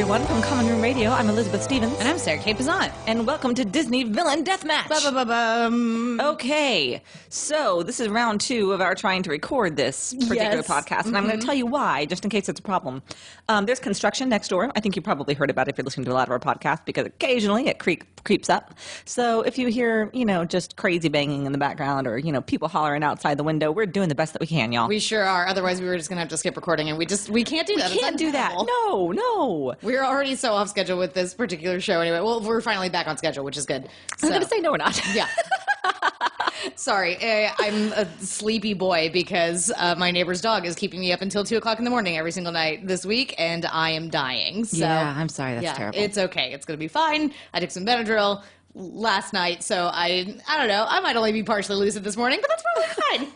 everyone, from Common Room Radio. I'm Elizabeth Stevens. And I'm Sarah K. Pizant. And welcome to Disney Villain Deathmatch. Okay, so this is round 2 of our trying to record this particular podcast. And I'm going to tell you why, just in case it's a problem. There's construction next door. I think you probably heard about it if you're listening to a lot of our podcasts, because occasionally it creeps up. So if you hear, just crazy banging in the background or, people hollering outside the window, we're doing the best that we can, y'all. We sure are. Otherwise, we were just going to have to skip recording, and we can't do that. We can't do that. No. We're already so off schedule with this particular show anyway. Well, we're finally back on schedule, which is good. I'm going to say no, we're not. Yeah. Sorry, I'm a sleepy boy because my neighbor's dog is keeping me up until 2 o'clock in the morning every single night this week, and I am dying. So, yeah, I'm sorry. That's terrible. It's okay. It's going to be fine. I took some Benadryl last night, so I don't know. I might only be partially lucid this morning, but that's probably fine.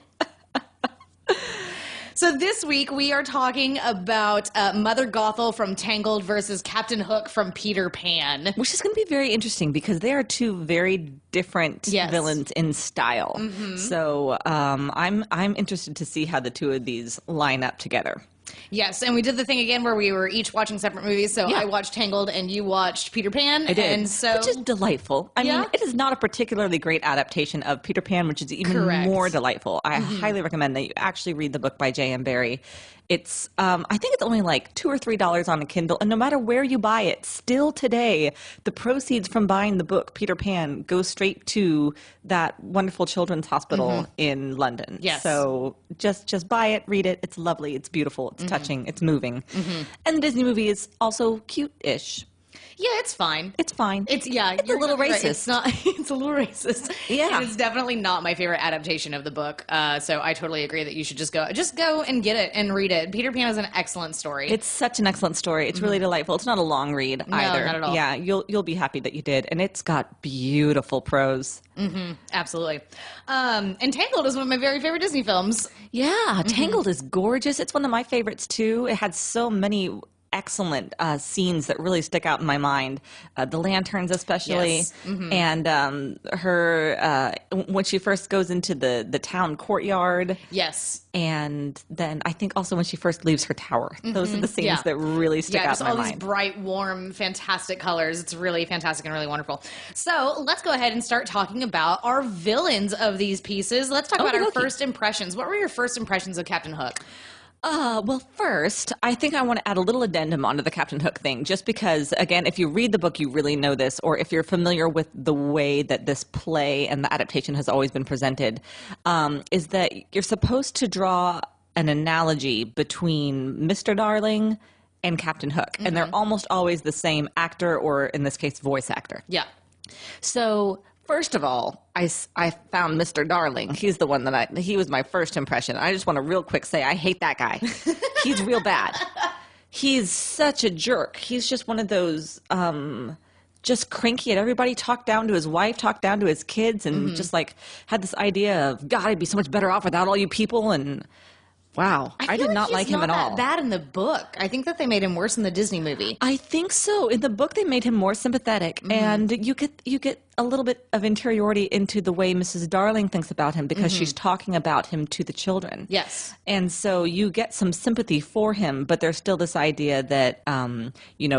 So this week we are talking about Mother Gothel from Tangled versus Captain Hook from Peter Pan. Which is going to be very interesting because they are two very different villains in style. Mm-hmm. So I'm interested to see how the two of these line up together. Yes, and we did the thing again where we were each watching separate movies. So I watched Tangled and you watched Peter Pan. I did, and so, which is delightful. I mean, it is not a particularly great adaptation of Peter Pan, which is even more delightful. I highly recommend that you actually read the book by J.M. Barrie. It's, I think it's only like $2 or $3 on a Kindle, and no matter where you buy it, still today, the proceeds from buying the book Peter Pan go straight to that wonderful children's hospital in London. Yes. So just buy it, read it. It's lovely. It's beautiful. It's touching. It's moving. And the Disney movie is also cute-ish. Yeah, it's fine. It's fine. It's a little racist. Right. It's a little racist. Yeah, it's definitely not my favorite adaptation of the book. So I totally agree that you should just go and get it and read it. Peter Pan is an excellent story. It's such an excellent story. It's really delightful. It's not a long read either. No, not at all. Yeah, you'll be happy that you did, and it's got beautiful prose. Absolutely. And Tangled is one of my very favorite Disney films. Yeah, Tangled is gorgeous. It's one of my favorites too. It had so many excellent scenes that really stick out in my mind. The lanterns especially. Yes. And her when she first goes into the town courtyard. Yes. And then I think also when she first leaves her tower. Those are the scenes that really stick out in my mind. All these bright, warm, fantastic colors. It's really fantastic and really wonderful. So let's go ahead and start talking about our villains of these pieces. Let's talk about our first impressions. What were your first impressions of Captain Hook? Well, first, I think I want to add a little addendum onto the Captain Hook thing, just because, again, if you read the book, you really know this, or if you're familiar with the way that this play and the adaptation has always been presented, is that you're supposed to draw an analogy between Mr. Darling and Captain Hook, and they're almost always the same actor, or in this case, voice actor. Yeah. So, first of all, I found Mr. Darling. He's the one that he was my first impression. I just want to real quick say I hate that guy. He's real bad. He's such a jerk. He's just one of those, just cranky at everybody, talked down to his wife, talked down to his kids, and just like had this idea of, God, I'd be so much better off without all you people. And wow, I did not like him at all. He's not that bad in the book. I think that they made him worse in the Disney movie. I think so. In the book, they made him more sympathetic, and you get a little bit of interiority into the way Mrs. Darling thinks about him because she's talking about him to the children. Yes. And so you get some sympathy for him, but there's still this idea that,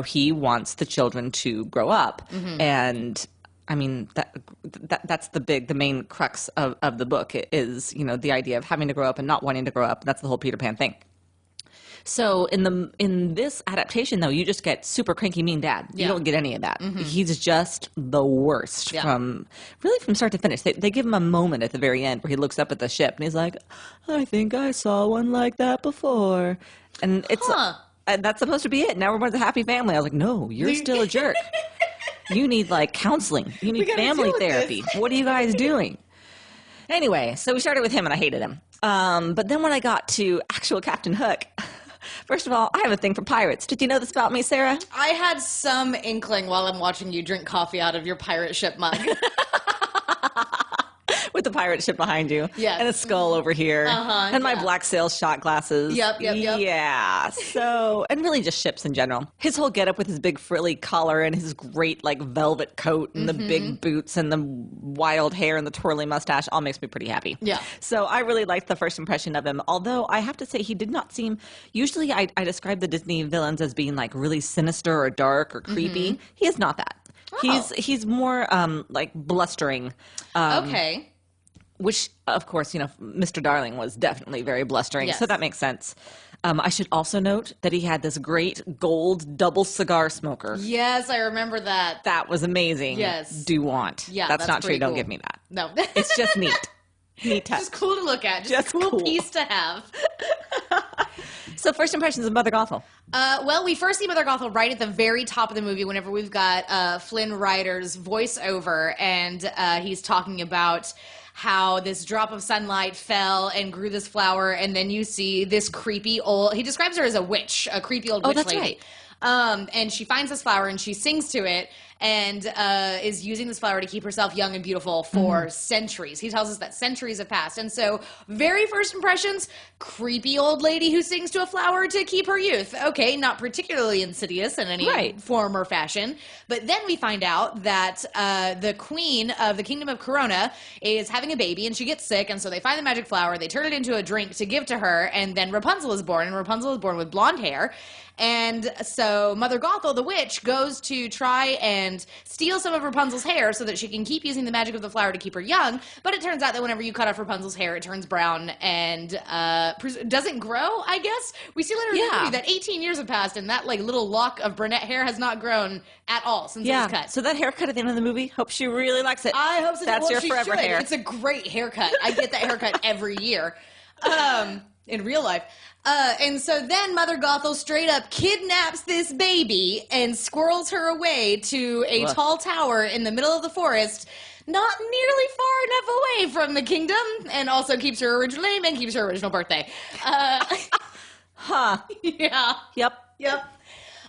he wants the children to grow up. And I mean, that's the main crux of the book is, the idea of having to grow up and not wanting to grow up. That's the whole Peter Pan thing. So in this adaptation, though, you just get super cranky, mean dad. You don't get any of that. He's just the worst from start to finish. They give him a moment at the very end where he looks up at the ship and he's like, I think I saw one like that before. And it's and that's supposed to be it. Now everyone's a happy family. I was like, no, you're still a jerk. You need counseling. You need family therapy. What are you guys doing? Anyway, so we started with him and I hated him. But then when I got to actual Captain Hook, first of all, I have a thing for pirates. Did you know this about me, Sarah? I had some inkling while I'm watching you drink coffee out of your pirate ship mug. With the pirate ship behind you. Yes. And a skull over here. And my yeah. black sails shot glasses. Yep. Yeah. So, and really just ships in general. His whole getup with his big frilly collar and his great like velvet coat and the big boots and the wild hair and the twirly mustache all makes me pretty happy. Yeah. So I really liked the first impression of him. Although I have to say he did not seem, usually I describe the Disney villains as being like really sinister or dark or creepy. He is not that. Oh. He's more like blustering. Okay. Which, of course, you know, Mr. Darling was definitely very blustering, Yes. so that makes sense. I should also note that he had this great gold double cigar smoker. Yes, I remember that. That was amazing. Yes. Do want. Yeah, that's not true. pretty Don't cool. give me that. No. It's just neat. Neat touch. Just cool to look at. Just a cool piece to have. So first impressions of Mother Gothel. Well, we first see Mother Gothel right at the very top of the movie whenever we've got Flynn Rider's voiceover, and he's talking about how this drop of sunlight fell and grew this flower, and then you see this creepy old... He describes her as a witch, a creepy old witch that's lady. right. And she finds this flower and she sings to it and is using this flower to keep herself young and beautiful for centuries. He tells us that centuries have passed. And so, very first impressions, creepy old lady who sings to a flower to keep her youth. Okay, not particularly insidious in any form or fashion. But then we find out that the queen of the kingdom of Corona is having a baby and she gets sick. And so they find the magic flower, they turn it into a drink to give to her, and then Rapunzel is born. And Rapunzel is born with blonde hair. And so Mother Gothel, the witch, goes to try and steal some of Rapunzel's hair so that she can keep using the magic of the flower to keep her young. But it turns out that whenever you cut off Rapunzel's hair, it turns brown and doesn't grow, I guess. We see later in the movie that 18 years have passed and that like little lock of brunette hair has not grown at all since it was cut. So that haircut at the end of the movie, hope she really likes it. I hope so. That's your forever hair. It's a great haircut. I get that haircut every year. In real life. And so then Mother Gothel straight up kidnaps this baby and squirrels her away to a tall tower in the middle of the forest, not nearly far enough away from the kingdom, and also keeps her original name and keeps her original birthday. Yeah. Yep.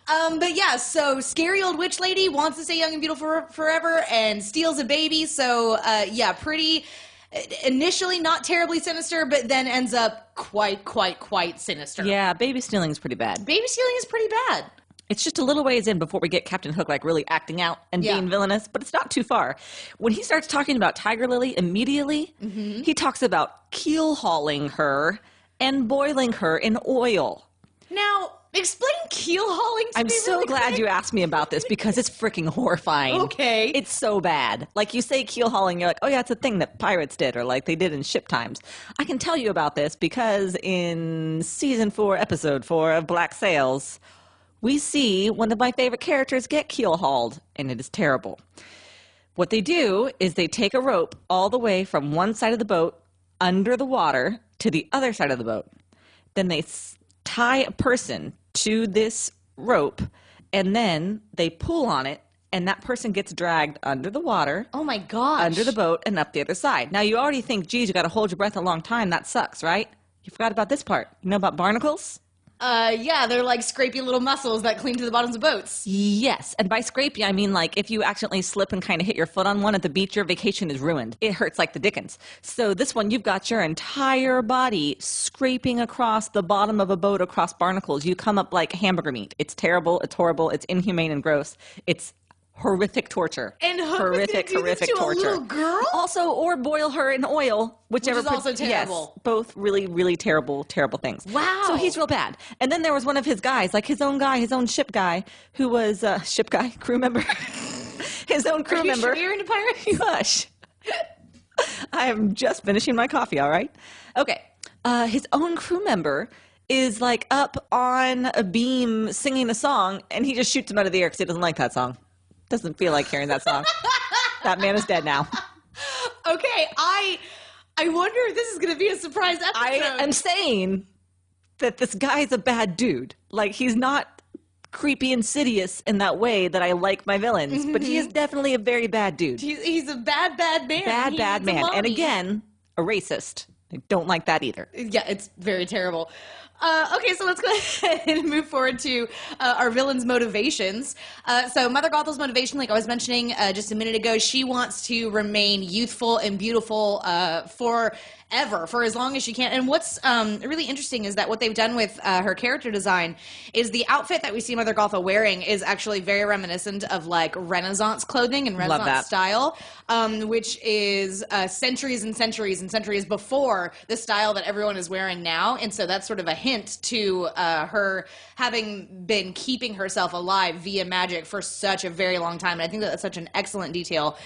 But yeah, so scary old witch lady wants to stay young and beautiful forever and steals a baby. So yeah, pretty... Initially not terribly sinister, but then ends up quite sinister. Yeah, baby stealing is pretty bad. Baby stealing is pretty bad. It's just a little ways in before we get Captain Hook like really acting out and being villainous, but it's not too far. When he starts talking about Tiger Lily immediately, he talks about keel hauling her and boiling her in oil. Now, explain keel hauling to me. I'm so glad you asked me about this because it's freaking horrifying. Okay. It's so bad. Like you say keel hauling, you're like, oh yeah, it's a thing that pirates did or like they did in ship times. I can tell you about this because in season 4, episode 4 of Black Sails, we see one of my favorite characters get keel hauled, and it is terrible. What they do is they take a rope all the way from one side of the boat under the water to the other side of the boat. Then they tie a person to this rope, and then they pull on it, and that person gets dragged under the water. Oh my gosh. Under the boat and up the other side. Now, you already think, geez, you got to hold your breath a long time. That sucks, right? You forgot about this part. You know about barnacles? Yeah, they're like scrapey little muscles that cling to the bottoms of boats. Yes. And by scrapey, I mean like if you accidentally slip and kind of hit your foot on one at the beach, your vacation is ruined. It hurts like the dickens. So this one, you've got your entire body scraping across the bottom of a boat across barnacles. You come up like hamburger meat. It's terrible. It's horrible. It's inhumane and gross. It's horrific torture. And horrific torture. A little girl? Also, or boil her in oil, whichever. Which is also terrible. Yes, both really terrible things. Wow. So he's real bad. And then there was one of his guys, like his own guy, his own ship guy, who was ship guy, crew member, his own crew member. Are you sure you're into pirates? Hush. I am just finishing my coffee. All right. Okay. His own crew member is like up on a beam singing a song, and he just shoots him out of the air because he doesn't like that song. Doesn't feel like hearing that song. That man is dead now. Okay, I wonder if this is going to be a surprise episode. I am saying that this guy is a bad dude. Like, he's not creepy, insidious in that way that I like my villains, but he is definitely a very bad dude. He's a bad man. Bad man. And again, a racist. I don't like that either. Yeah, it's very terrible. Okay, so let's go ahead and move forward to our villain's motivations. So Mother Gothel's motivation, like I was mentioning just a minute ago, she wants to remain youthful and beautiful forever, for as long as she can. And what's really interesting is that what they've done with her character design is the outfit that we see Mother Gothel wearing is actually very reminiscent of like Renaissance clothing and Renaissance style, which is centuries and centuries and centuries before the style that everyone is wearing now. And so that's sort of a hint to her having been keeping herself alive via magic for such a very long time. And I think that that's such an excellent detail.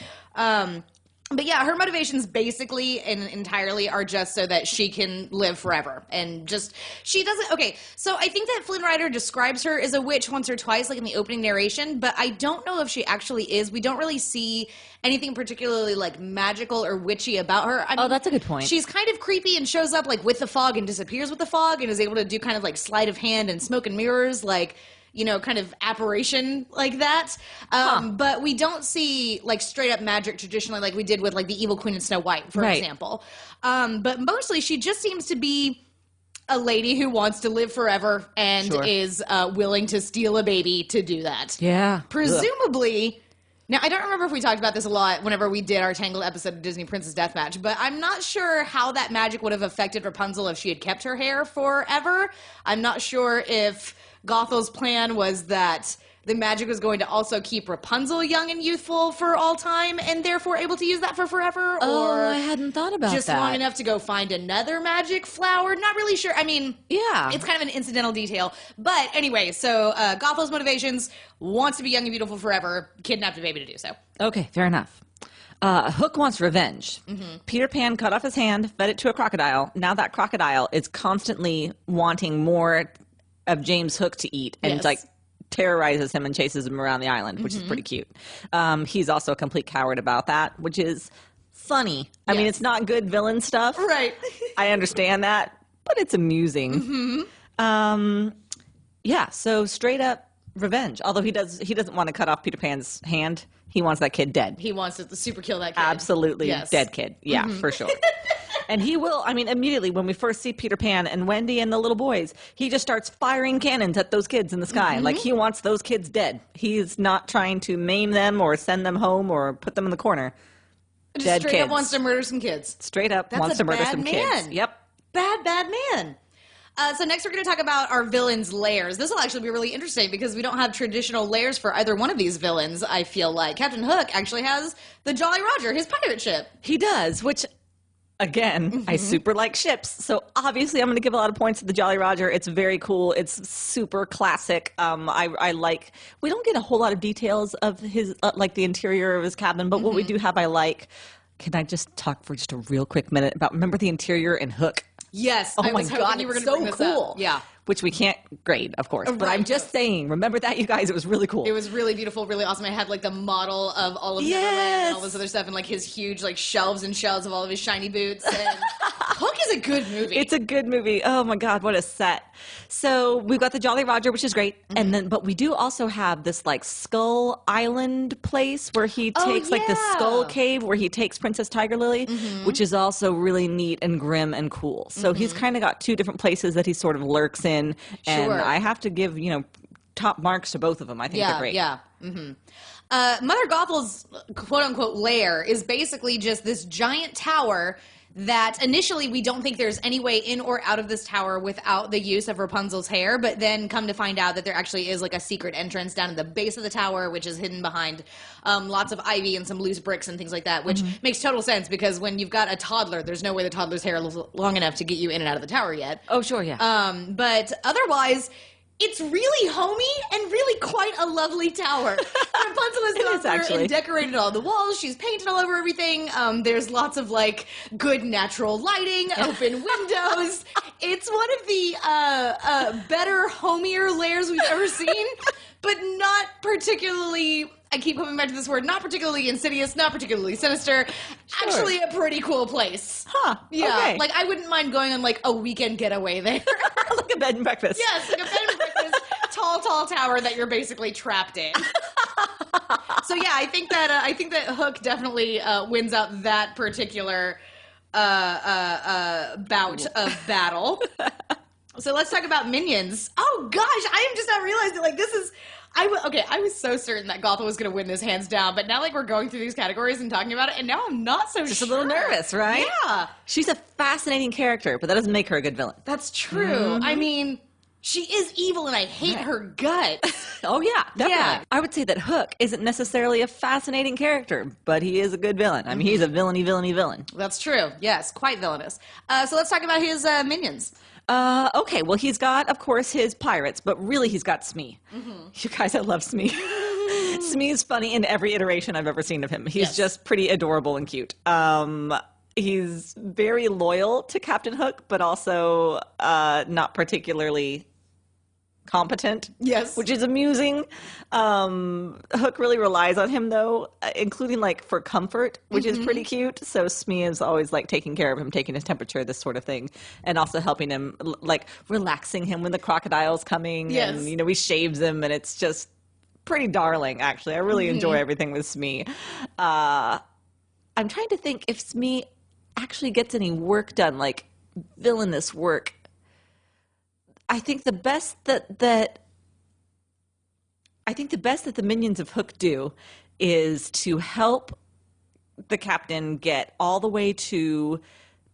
But yeah, her motivations basically and entirely are just so that she can live forever. And just, she doesn't, okay, so I think that Flynn Rider describes her as a witch once or twice, like in the opening narration, but I don't know if she actually is. We don't really see anything particularly like magical or witchy about her. I mean, that's a good point. She's kind of creepy and shows up like with the fog and disappears with the fog and is able to do kind of like sleight of hand and smoke and mirrors, like, you know, kind of apparition like that. But we don't see like straight up magic traditionally like we did with like the Evil Queen and Snow White, for example. But mostly she just seems to be a lady who wants to live forever and is willing to steal a baby to do that. Yeah. Presumably... Now, I don't remember if we talked about this a lot whenever we did our Tangled episode of Disney Princess Deathmatch, but I'm not sure how that magic would have affected Rapunzel if she had kept her hair forever. I'm not sure if Gothel's plan was that the magic was going to also keep Rapunzel young and youthful for all time and therefore able to use that for forever. Or I hadn't thought about just that. long enough to go find another magic flower. Not really sure. I mean, it's kind of an incidental detail. But anyway, so Gothel's motivations, wants to be young and beautiful forever, kidnapped a baby to do so. Okay, fair enough. Hook wants revenge. Peter Pan cut off his hand, fed it to a crocodile. Now that crocodile is constantly wanting more of James Hook to eat and like terrorizes him and chases him around the island, which is pretty cute. He's also a complete coward about that, which is funny. I mean, it's not good villain stuff. Right. I understand that, but it's amusing. Yeah, so straight up revenge. Although he doesn't want to cut off Peter Pan's hand. He wants that kid dead. He wants to super kill that kid. Absolutely dead kid. Yeah, for sure. And he will, I mean, immediately when we first see Peter Pan and Wendy and the little boys, he just starts firing cannons at those kids in the sky. Like, he wants those kids dead. He's not trying to maim them or send them home or put them in the corner. Just dead straight kids. up wants to murder some kids. Straight up wants to murder some kids. Yep. Bad man. So next we're going to talk about our villains' lairs. This will actually be really interesting because we don't have traditional lairs for either one of these villains, I feel like. Captain Hook actually has the Jolly Roger, his pirate ship. He does, which... Again, I super like ships, so obviously I'm going to give a lot of points to the Jolly Roger. It's very cool. It's super classic. I like. We don't get a whole lot of details of his, like the interior of his cabin, but what we do have, I like. Can I just talk for just a real quick minute about? Remember the interior in Hook? Yes. Oh my God, you were it's gonna so bring this cool. up. Yeah. Which we can't grade, of course. But Right. I'm just saying, remember that, you guys? It was really cool. It was really beautiful, really awesome. It had like the model of all of Neverland and all this other stuff, and like his huge like shelves and shelves of all of his shiny boots. And Hook is a good movie. It's a good movie. Oh my God, what a set! So we've got the Jolly Roger, which is great, and then but we do also have this like Skull Island place where he takes like the Skull Cave where he takes Princess Tiger Lily, which is also really neat and grim and cool. So he's kind of got two different places that he sort of lurks in, and I have to give top marks to both of them. I think they're great. Yeah. Mother Gothel's quote-unquote lair is basically just this giant tower that initially we don't think there's any way in or out of this tower without the use of Rapunzel's hair, but then come to find out that there actually is like a secret entrance down at the base of the tower, which is hidden behind lots of ivy and some loose bricks and things like that, which makes total sense because when you've got a toddler, there's no way the toddler's hair is long enough to get you in and out of the tower yet. Oh, sure, yeah. But otherwise... It's really homey and really quite a lovely tower. Rapunzel has gone through and decorated all the walls. She's painted all over everything. There's lots of like good natural lighting, open windows. It's one of the better, homier lairs we've ever seen, but not particularly... I keep coming back to this word. Not particularly insidious, not particularly sinister. Sure. Actually, a pretty cool place. Huh. Yeah. Okay. Like, I wouldn't mind going on, like, a weekend getay there. Like a bed and breakfast. Yes, like a bed and breakfast, tall tower that you're basically trapped in. So, yeah, I think that Hook definitely wins out that particular bout of battle. So let's talk about minions. Oh gosh, I am just not realizing like this is. I was so certain that Gothel was going to win this hands down, but now like we're going through these categories and talking about it, and now I'm not so just sure. a little nervous, right? Yeah, she's a fascinating character, but that doesn't make her a good villain. that's true. Mm-hmm. I mean, she is evil, and I hate her guts. Oh yeah, definitely. Yeah. I would say that Hook isn't necessarily a fascinating character, but he is a good villain. I mean, he's a villainy villain. That's true. Yes, quite villainous. So let's talk about his minions. Okay, well, he's got, of course, his pirates, but really he's got Smee. You guys, I love Smee. Smee is funny in every iteration I've ever seen of him. He's just pretty adorable and cute. He's very loyal to Captain Hook, but also not particularly competent. Yes. Which is amusing. Hook really relies on him, though, including, like, for comfort, which is pretty cute. So Smee is always, like, taking care of him, taking his temperature, this sort of thing, and also helping him, like, relaxing him when the crocodile's coming. Yes. And, you know, he shaves him, and it's just pretty darling, actually. I really enjoy everything with Smee. I'm trying to think if Smee actually gets any work done, like, villainous work. I think the best that the minions of Hook do is to help the captain get all the way to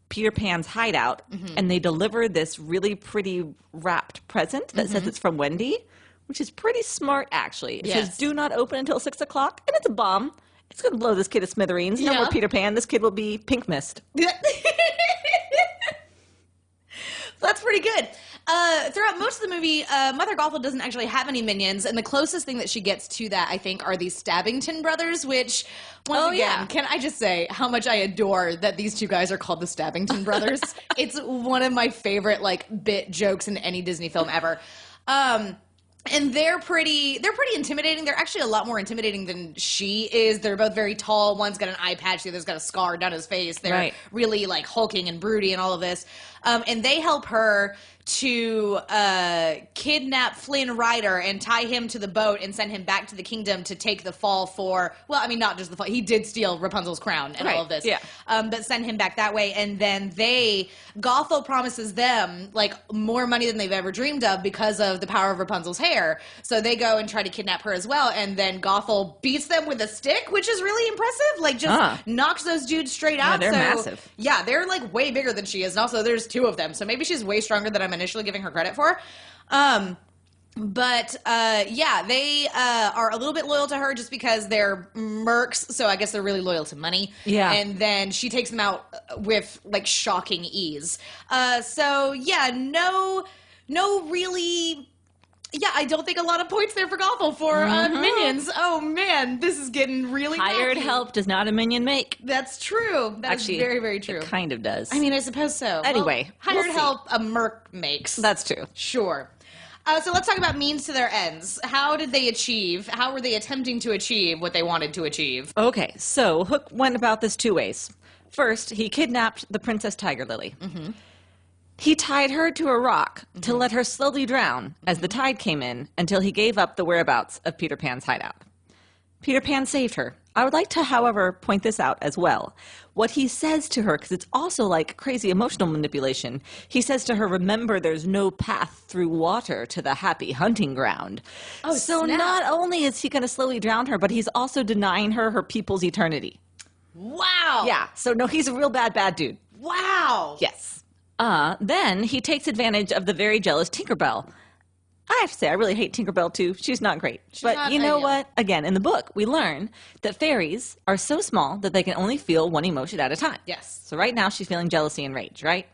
Peter Pan's hideout, and they deliver this really pretty wrapped present that says it's from Wendy, which is pretty smart, actually. It says, "Do not open until 6 o'clock," and it's a bomb. It's going to blow this kid to smithereens. No more Peter Pan. This kid will be pink mist. That's pretty good. Throughout most of the movie, Mother Gothel doesn't actually have any minions, and the closest thing that she gets to that, I think, are these Stabbington brothers, which, once again, can I just say how much I adore that these two guys are called the Stabbington brothers? It's one of my favorite, like, bit jokes in any Disney film ever. And they're pretty intimidating. They're actually a lot more intimidating than she is. They're both very tall. One's got an eye patch, the other's got a scar down his face. They're really, like, hulking and broody and all of this. And they help her to kidnap Flynn Rider and tie him to the boat and send him back to the kingdom to take the fall for, well, I mean, not just the fall. He did steal Rapunzel's crown and all of this. Yeah. But send him back that way. And then Gothel promises them, like, more money than they've ever dreamed of because of the power of Rapunzel's hair. So they go and try to kidnap her as well. And then Gothel beats them with a stick, which is really impressive. Like, just knocks those dudes straight out. Yeah, they're massive. Yeah, they're, like, way bigger than she is. And also, there's two of them. So maybe she's way stronger than I'm initially giving her credit for. They are a little bit loyal to her just because they're mercs, so I guess they're really loyal to money. Yeah. And then she takes them out with, like, shocking ease. I don't think a lot of points there for Gothel for minions. Oh, man, this is getting really hired wacky. Help does not a minion make. That's true. That's very, very true. It kind of does. I mean, I suppose so. Anyway, hired help a merc makes. That's true. Sure. So let's talk about means to their ends. How were they attempting to achieve what they wanted to achieve? Okay, so Hook went about this two ways. First, he kidnapped the Princess Tiger Lily. He tied her to a rock to let her slowly drown as the tide came in until he gave up the whereabouts of Peter Pan's hideout. Peter Pan saved her. I would like to, however, point this out as well. What he says to her, because it's also like crazy emotional manipulation, he says to her, "Remember, there's no path through water to the happy hunting ground." Oh, so snap. Not only is he going to slowly drown her, but he's also denying her her people's eternity. Wow. Yeah, so no, he's a real bad dude. Wow. Yes. Then he takes advantage of the very jealous Tinkerbell. I have to say, I really hate Tinkerbell, too. She's not great. But you know what? Again, in the book, we learn that fairies are so small that they can only feel one emotion at a time. Yes. So right now, she's feeling jealousy and rage, right?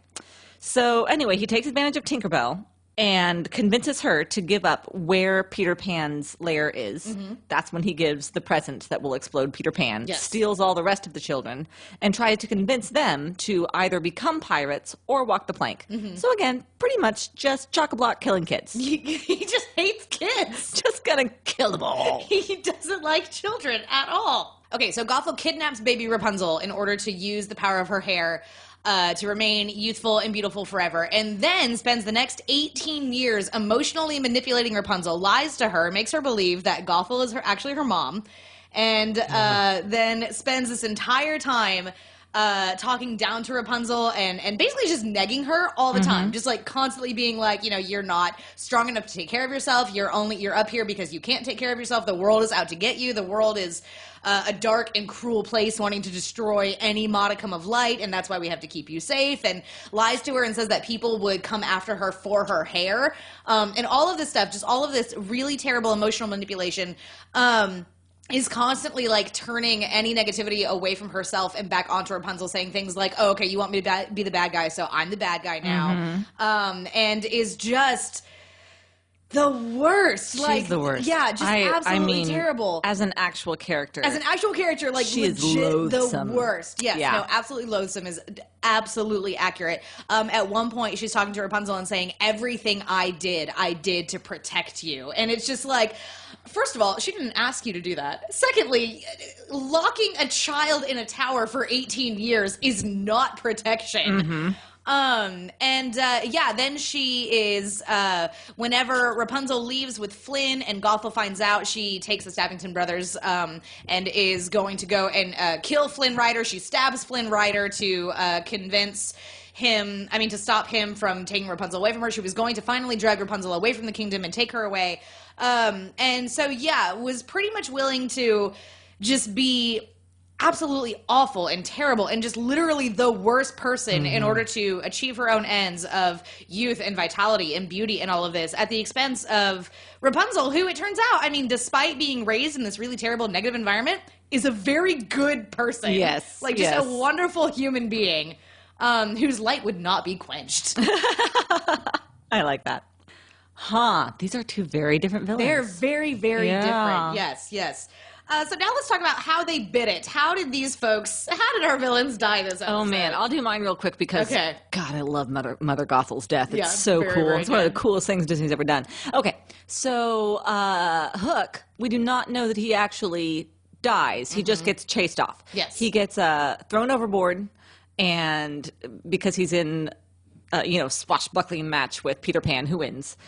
So anyway, he takes advantage of Tinkerbell and convinces her to give up where Peter Pan's lair is. That's when he gives the present that will explode Peter Pan, steals all the rest of the children, and tries to convince them to either become pirates or walk the plank. So again, pretty much just chock-a-block killing kids. He just hates kids. Just gonna kill them all. He doesn't like children at all. Okay, so Gothel kidnaps baby Rapunzel in order to use the power of her hair to remain youthful and beautiful forever, and then spends the next 18 years emotionally manipulating Rapunzel, lies to her, makes her believe that Gothel is actually her mom, and then spends this entire time talking down to Rapunzel and basically just negging her all the time, just like constantly being like, you're not strong enough to take care of yourself. You're up here because you can't take care of yourself. The world is out to get you. The world is a dark and cruel place wanting to destroy any modicum of light, and that's why we have to keep you safe, and lies to her and says that people would come after her for her hair, and all of this stuff, just all of this really terrible emotional manipulation, is constantly like turning any negativity away from herself and back onto Rapunzel, saying things like, oh, okay, you want me to be the bad guy, so I'm the bad guy now, and is just the worst. She's the worst. Yeah, just absolutely terrible. As an actual character. Like she legit is loathsome. the worst. Yes, yeah. No, absolutely loathsome is absolutely accurate. At one point, she's talking to Rapunzel and saying, everything I did to protect you. And it's just like, first of all, she didn't ask you to do that. Secondly, locking a child in a tower for 18 years is not protection. Then she is, whenever Rapunzel leaves with Flynn and Gothel finds out, she takes the Stabbington brothers, and is going to go and, kill Flynn Rider. She stabs Flynn Rider to, to stop him from taking Rapunzel away from her. She was going to finally drag Rapunzel away from the kingdom and take her away. Was pretty much willing to just be absolutely awful and terrible and just literally the worst person in order to achieve her own ends of youth and vitality and beauty and all of this at the expense of Rapunzel, who it turns out, despite being raised in this really terrible negative environment, is a very good person. Yes. Like just a wonderful human being, whose light would not be quenched. I like that. These are two very different villains. They're very, very different. Yes. So now let's talk about how they bit it. How did our villains die this episode? Oh, man. I'll do mine real quick because, God, I love Mother Gothel's death. It's so very, cool. very It's one of the coolest things Disney's ever done. Okay, so Hook, we do not know that he actually dies. He just gets chased off. Yes. He gets thrown overboard, and because he's in swashbuckling match with Peter Pan, who wins.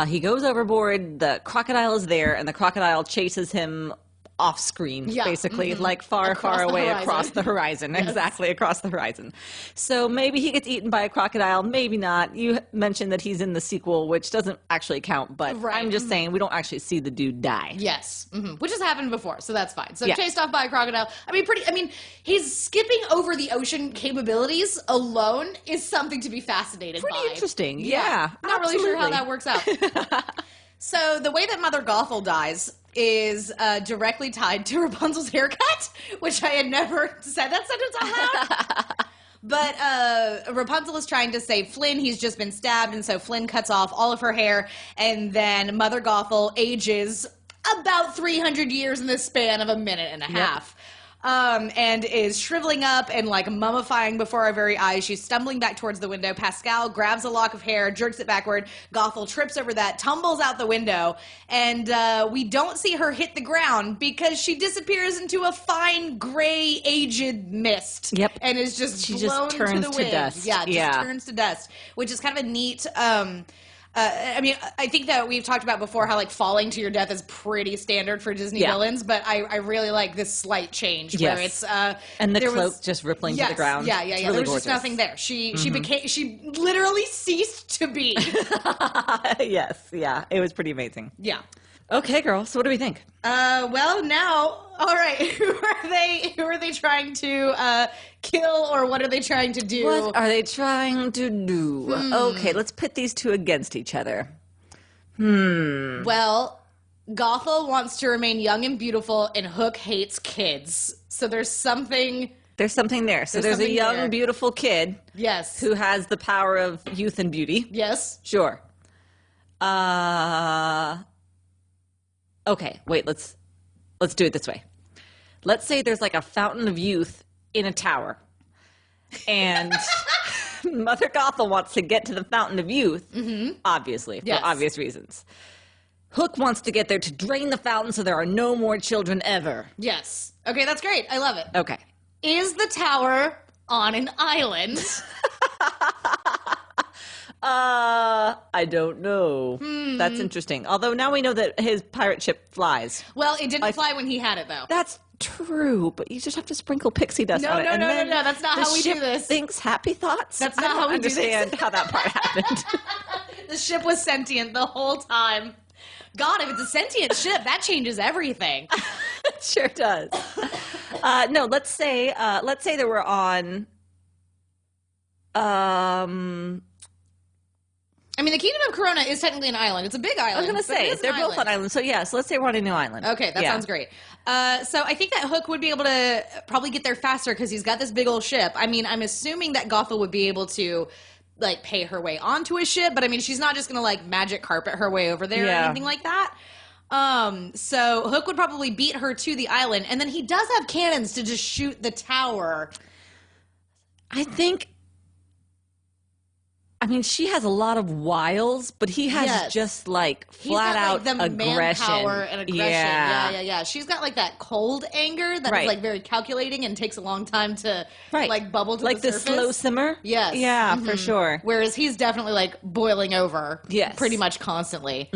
He goes overboard, the crocodile is there, and the crocodile chases him off screen, basically, like far away across the horizon. Yes. Exactly, across the horizon. So maybe he gets eaten by a crocodile, maybe not. You mentioned that he's in the sequel, which doesn't actually count, but I'm just saying we don't actually see the dude die. Yes, which has happened before, so that's fine. So chased off by a crocodile. His skipping over the ocean capabilities alone is something to be fascinated by. Pretty interesting, yeah. Not really sure how that works out. So the way that Mother Gothel dies is directly tied to Rapunzel's haircut, which I had never said that sentence out loud. But Rapunzel is trying to save Flynn. He's just been stabbed, and so Flynn cuts off all of her hair, and then Mother Gothel ages about 300 years in the span of a minute and a half. And is shriveling up and like mummifying before our very eyes. She's stumbling back towards the window. Pascal grabs a lock of hair, jerks it backward. Gothel trips over that, tumbles out the window, and we don't see her hit the ground because she disappears into a fine gray aged mist. Yep. And is just she blown just turns to the wind. dust. Yeah, turns to dust, which is kind of a neat. I think that we've talked about before how like falling to your death is pretty standard for Disney villains, but I really like this slight change where it's and the cloak just rippling to the ground. Yeah. Really there was gorgeous. just nothing there. She literally ceased to be. Yes, yeah, it was pretty amazing. Yeah. Okay, girl. So what do we think? Well, now, all right. Who are they trying to kill, or what are they trying to do? What are they trying to do? Okay, let's pit these two against each other. Well, Gothel wants to remain young and beautiful, and Hook hates kids. So there's something there. So there's a young, beautiful kid. Yes. Who has the power of youth and beauty. Yes. Sure. Okay, wait, let's do it this way. Let's say there's like a fountain of youth in a tower. And Mother Gothel wants to get to the fountain of youth, obviously, for obvious reasons. Hook wants to get there to drain the fountain so there are no more children ever. Yes. Okay, that's great. I love it. Okay. Is the tower on an island? I don't know. That's interesting. Although now we know that his pirate ship flies. Well, it didn't fly when he had it, though. That's True, but you just have to sprinkle pixie dust on it. No, that's not how we do ship this. thinks happy thoughts. That's not how we do this. I don't understand how that part happened. The ship was sentient the whole time. God, if it's a sentient ship, that changes everything. It sure does. No, let's say they were on. I mean, the Kingdom of Corona is technically an island. It's a big island. I was going to say, they're both on islands. So, so let's say we're on a new island. Okay, that sounds great. So I think that Hook would be able to probably get there faster because he's got this big old ship. I mean, I'm assuming that Gothel would be able to, like, pay her way onto a ship. But, I mean, she's not just going to, like, magic carpet her way over there or anything like that. So Hook would probably beat her to the island. And then he does have cannons to just shoot the tower. I mean, she has a lot of wiles, but he has just like flat out the aggression. Manpower and aggression. Yeah. She's got like that cold anger that is like very calculating and takes a long time to like bubble to like the surface. Like the slow simmer? Yes. Yeah, for sure. Whereas he's definitely like boiling over pretty much constantly.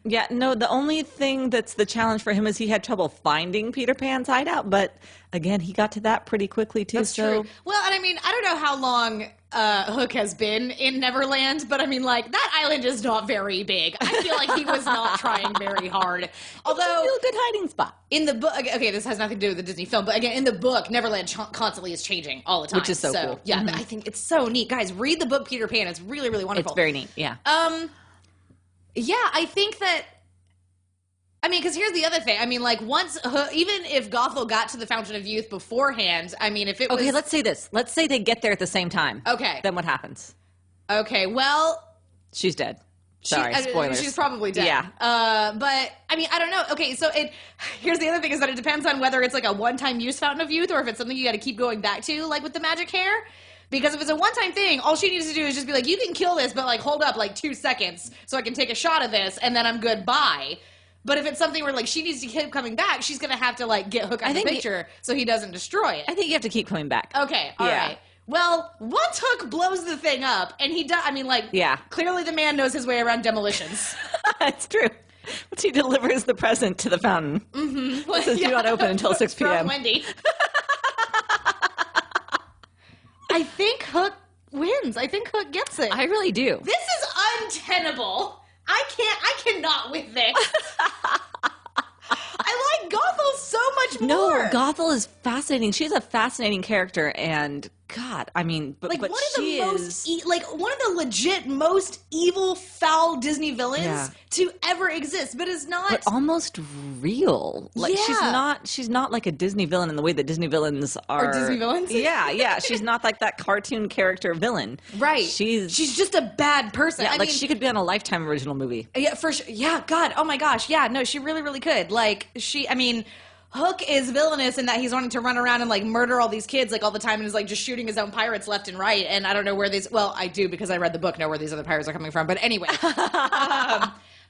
Yeah, no, the only thing that's the challenge for him is he had trouble finding Peter Pan's hideout, but again, he got to that pretty quickly too. That's true. Well, and I mean, I don't know how long Hook has been in Neverland, but I mean, like, that island is not very big. I feel like he was not trying very hard. Although, it was a real good hiding spot. In the book, okay, this has nothing to do with the Disney film, but again, in the book, Neverland constantly is changing all the time. Which is so cool. Yeah, I think it's so neat. Guys, read the book Peter Pan. It's really, really wonderful. It's very neat, yeah. Yeah, I think that, I mean, because here's the other thing. I mean, like, once, even if Gothel got to the Fountain of Youth beforehand, I mean, if it was... Okay, let's say this. Let's say they get there at the same time. Okay. Then what happens? Okay, well... She's dead. Sorry, spoilers. She's probably dead. Yeah. But, I mean, I don't know. Okay, so here's the other thing is that it depends on whether it's, like, a one-time use Fountain of Youth or if it's something you got to keep going back to, like, with the magic hair. Because if it's a one-time thing, all she needs to do is just be like, you can kill this, but, like, hold up, like, 2 seconds so I can take a shot of this, and then I'm good, bye. But if it's something where, like, she needs to keep coming back, she's going to have to, like, get Hook out of the picture so he doesn't destroy it. I think you have to keep coming back. Okay, all right. Well, once Hook blows the thing up, and he does, I mean, like, clearly the man knows his way around demolitions. It's true. Once he delivers the present to the fountain. Mm-hmm. It says do not open until 6 p.m. From Wendy. I think Hook wins. I think Hook gets it. I really do. This is untenable. I cannot with this. I like Gothel so much more. No, Gothel is fascinating. She's a fascinating character, and God, I mean, but one of she the most one of the legit most evil, foul Disney villains to ever exist, but is not. But almost real. Like she's not like a Disney villain in the way that Disney villains are. Or Disney villains? Yeah. She's not like that cartoon character villain. Right. She's just a bad person. Yeah, I mean, she could be on a Lifetime original movie. Yeah, for sure. Yeah, God. Oh my gosh. Yeah, no, she really, really could. Like, I mean, Hook is villainous in that he's wanting to run around and, like, murder all these kids, like, all the time and is, like, just shooting his own pirates left and right. And I don't know where these... Well, I do because I read the book, know where these other pirates are coming from. But anyway.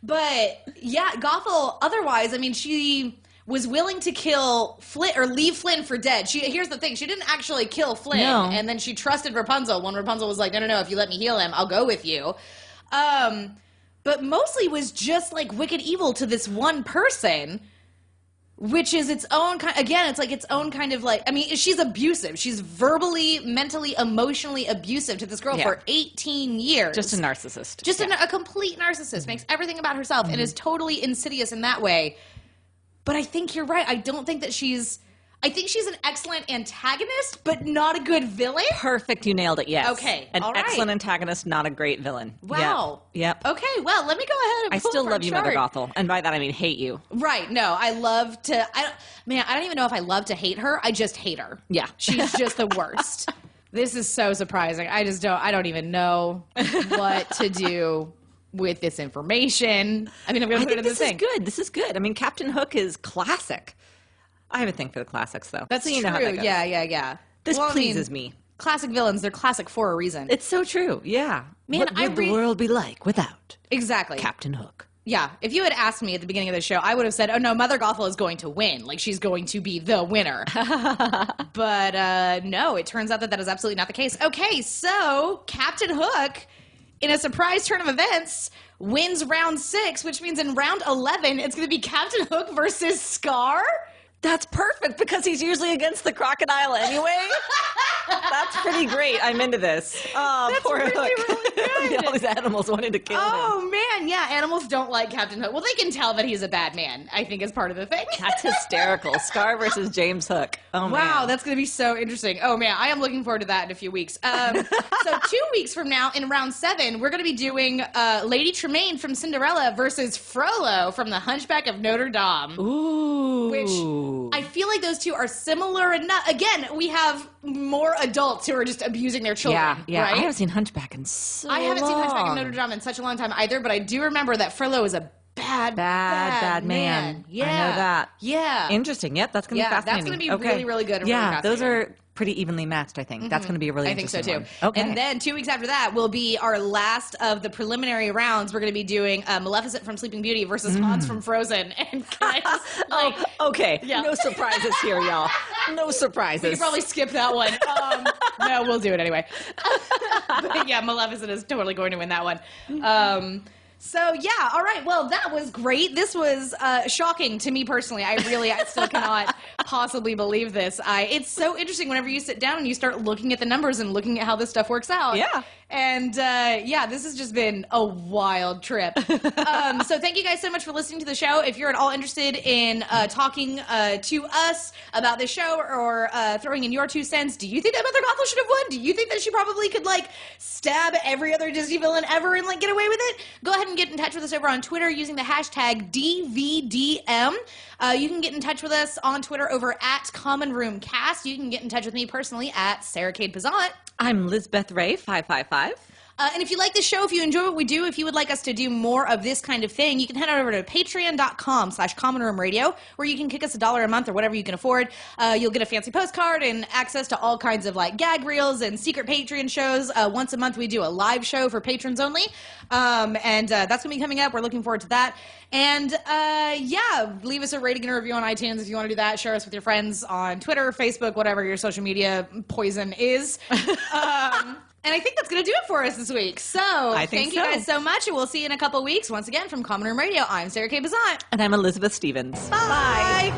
But, yeah, Gothel, otherwise, I mean, she was willing to kill Flynn or leave Flynn for dead. Here's the thing. She didn't actually kill Flynn. No. And then she trusted Rapunzel when Rapunzel was like, no, if you let me heal him, I'll go with you. But mostly was just, like, wicked evil to this one person... Which is its own kind. Again, it's like its own kind of like. I mean, she's abusive. She's verbally, mentally, emotionally abusive to this girl for 18 years. Just a narcissist. Just a complete narcissist. Makes everything about herself and is totally insidious in that way. But I think you're right. I don't think that she's. I think she's an excellent antagonist, but not a good villain. Perfect. You nailed it. Yes. Okay. An excellent antagonist, not a great villain. Wow. Yep. Okay. Well, let me go ahead and I still love you, Mother Gothel. And by that, I mean hate you. Right. No, I love to. I don't even know if I love to hate her. I just hate her. Yeah. She's just the worst. This is so surprising. I don't even know what to do with this information. I mean, I'm going to put it in the thing. This is good. I mean, Captain Hook is classic. I have a thing for the classics, though. That's so true. You know how that goes. Yeah. This pleases me. Classic villains, they're classic for a reason. It's so true. Yeah. Man, what would the world be like without Captain Hook? Yeah. If you had asked me at the beginning of the show, I would have said, oh, no, Mother Gothel is going to win. Like, she's going to be the winner. But no, it turns out that is absolutely not the case. Okay, so Captain Hook, in a surprise turn of events, wins round 6, which means in round 11, it's going to be Captain Hook versus Scar. That's perfect because he's usually against the crocodile anyway. That's pretty great. I'm into this. Oh, That's poor really, Hook. really good. All these animals wanting to kill him. Oh, man. Yeah, animals don't like Captain Hook. Well, they can tell that he's a bad man, I think, is part of the thing. That's hysterical. Scar versus James Hook. Oh, man. Wow, that's going to be so interesting. Oh, man, I am looking forward to that in a few weeks. So 2 weeks from now, in round 7, we're going to be doing Lady Tremaine from Cinderella versus Frollo from The Hunchback of Notre Dame. Ooh. Which I feel like those two are similar enough. Again, we have more adults who are just abusing their children. Yeah. Right? I haven't seen Hunchback in so long. I haven't seen Hunchback of Notre Dame in such a long time either, but I do remember that Frollo is a bad man. Yeah. I know that. Yeah. Interesting. Yep, that's going to be fascinating. That's going to be really, really good. And yeah, really those are pretty evenly matched, I think. That's going to be a really interesting I think so, too. one. Okay. And then 2 weeks after that will be our last of the preliminary rounds. We're going to be doing Maleficent from Sleeping Beauty versus Hans from Frozen. And guys, okay. Yeah. No surprises here, y'all. No surprises. We can probably skip that one. No, we'll do it anyway. But yeah, Maleficent is totally going to win that one. So yeah, all right. Well, that was great. This was shocking to me personally. I still cannot possibly believe this. It's so interesting whenever you sit down and you start looking at the numbers and looking at how this stuff works out. Yeah. And this has just been a wild trip. So thank you guys so much for listening to the show. If you're at all interested in talking to us about this show or throwing in your 2 cents, do you think that Mother Gothel should have won? Do you think that she probably could stab every other Disney villain ever and get away with it? Go ahead and get in touch with us over on Twitter using the hashtag DVDM. You can get in touch with us on Twitter over at Common Room Cast. You can get in touch with me personally at Sarah Cade Pazant. I'm Lizbeth Ray, 555. And if you like this show, if you enjoy what we do, if you would like us to do more of this kind of thing, you can head on over to patreon.com/commonroomradio, where you can kick us $1 a month or whatever you can afford. You'll get a fancy postcard and access to all kinds of gag reels and secret Patreon shows. Once a month, we do a live show for patrons only. And that's going to be coming up. We're looking forward to that. And leave us a rating and a review on iTunes if you want to do that. Share us with your friends on Twitter, Facebook, whatever your social media poison is. And I think that's going to do it for us this week. So thank you guys so much, and we'll see you in a couple weeks. Once again, from Common Room Radio, I'm Sarah K. Bazant. And I'm Elizabeth Stevens. Bye.